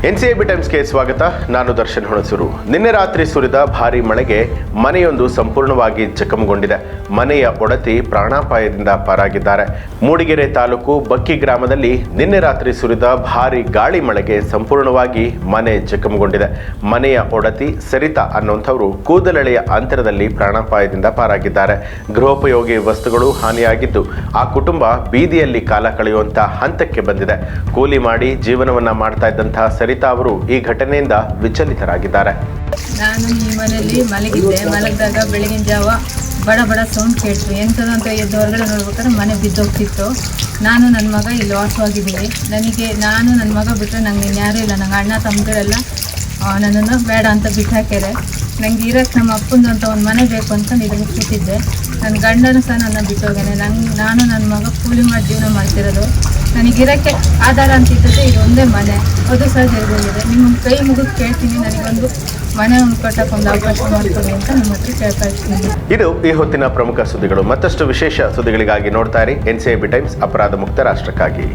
NCIB ಟೈಮ್ಸ್ಗೆ ಸ್ವಾಗತ. ನಾನು ದರ್ಶನ್ ಹುಣಸೂರು. ನಿನ್ನೆ ರಾತ್ರಿ ಸುರಿದ ಭಾರೀ ಮಳೆಗೆ ಮನೆಯೊಂದು ಸಂಪೂರ್ಣವಾಗಿ ಜಖಂಗೊಂಡಿದೆ. ಮನೆಯ ಒಡತಿ ಪ್ರಾಣಾಪಾಯದಿಂದ ಪಾರಾಗಿದ್ದಾರೆ. ಮೂಡಿಗೆರೆ ತಾಲೂಕು ಬಕ್ಕಿ ಗ್ರಾಮದಲ್ಲಿ ನಿನ್ನೆ ರಾತ್ರಿ ಸುರಿದ ಭಾರೀ ಗಾಳಿ ಮಳೆಗೆ ಸಂಪೂರ್ಣವಾಗಿ ಮನೆ ಜಖಂಗೊಂಡಿದೆ. ಮನೆಯ ಒಡತಿ ಸರಿತಾ ಅನ್ನುವಂಥವರು ಕೂದಲೆಳೆಯ ಅಂತರದಲ್ಲಿ ಪ್ರಾಣಾಪಾಯದಿಂದ ಪಾರಾಗಿದ್ದಾರೆ. ಗೃಹೋಪಯೋಗಿ ವಸ್ತುಗಳು ಹಾನಿಯಾಗಿದ್ದು ಆ ಕುಟುಂಬ ಬೀದಿಯಲ್ಲಿ ಕಾಲ ಕಳೆಯುವಂತ ಹಂತಕ್ಕೆ ಬಂದಿದೆ. ಕೂಲಿ ಮಾಡಿ ಜೀವನವನ್ನ ಮಾಡ್ತಾ ಇದ್ದಂತಹ ಸರಿತಾ ಅವರು ಈ ಘಟನೆಯಿಂದ ವಿಚಲಿತರಾಗಿದ್ದಾರೆ. ನಾನು ಈ ಮನೆಯಲ್ಲಿ ಮಲಗಿದಾಗ ಬೆಳಗಿನ ಜಾವ ಬಡ ಸೌಂಡ್ ಕೇಳ್ತು. ಎಂಥದಂತ ಎದ್ದು ಹೊರಗಡೆ ನೋಡ್ಬೇಕಾದ್ರೆ ಮನೆ ಬಿದ್ದೋಗ್ತಿತ್ತು. ನಾನು ನನ್ನ ಮಗ ಇಲ್ಲಿ ವಾಸವಾಗಿದ್ದೀನಿ. ನಾನು ನನ್ನ ಮಗ ಬಿಟ್ಟರೆ ನಂಗೆ ಇನ್ಯಾರೂ ಇಲ್ಲ. ನಂಗೆ ಅಣ್ಣ ತಮ್ಮಗಳೆಲ್ಲ ನನ್ನನ್ನು ಬೇಡ ಅಂತ ಬಿಟ್ಟು ಹಾಕ್ಯಾರೆ. ನಂಗೆ ಇರೋಕ್ಕೆ ನಮ್ಮ ಅಪ್ಪಂದು ಅಂತ ಒಂದು ಮನೆ ಬೇಕು ಅಂತ ಇದನ್ನು ಕೂತಿದ್ದೆ. ನನ್ನ ಗಂಡನೂ ಸಹ ನನ್ನ ಬಿಟ್ಟೋಗ್ಯಾನೆ. ನಾನು ನನ್ನ ಮಗ ಕೂಲಿ ಮಾಡಿ ಜೀವನ ಮಾಡ್ತಿರೋದು. ನನಗಿರೋಕ್ಕೆ ಆಧಾರ ಅಂತಿದ್ದದೆ ಇದು ಒಂದೇ ಮನೆ. ಅದು ಸಹ ಜರುಗಿದೆ. ನಿಮ್ಮ ಕೈ ಮುಗಿದು ಕೇಳ್ತೀನಿ, ನನಗೊಂದು ಮನೆ ಕಟ್ಟಕ್ಕೆ ಒಂದು ಅವಕಾಶ ಮಾಡ್ಕೊಡಿ ಅಂತ ನಿಮ್ಮ ಹತ್ರ ಕೇಳ್ತಾ ಇರ್ತೀನಿ. ಇದು ಈ ಹೊತ್ತಿನ ಪ್ರಮುಖ ಸುದ್ದಿಗಳು. ಮತ್ತಷ್ಟು ವಿಶೇಷ ಸುದ್ದಿಗಳಿಗಾಗಿ ನೋಡ್ತಾ ಇರಿ ಎನ್ಸಿಐಬಿ ಟೈಮ್ಸ್, ಅಪರಾಧ ಮುಕ್ತ ರಾಷ್ಟ್ರಕ್ಕಾಗಿ.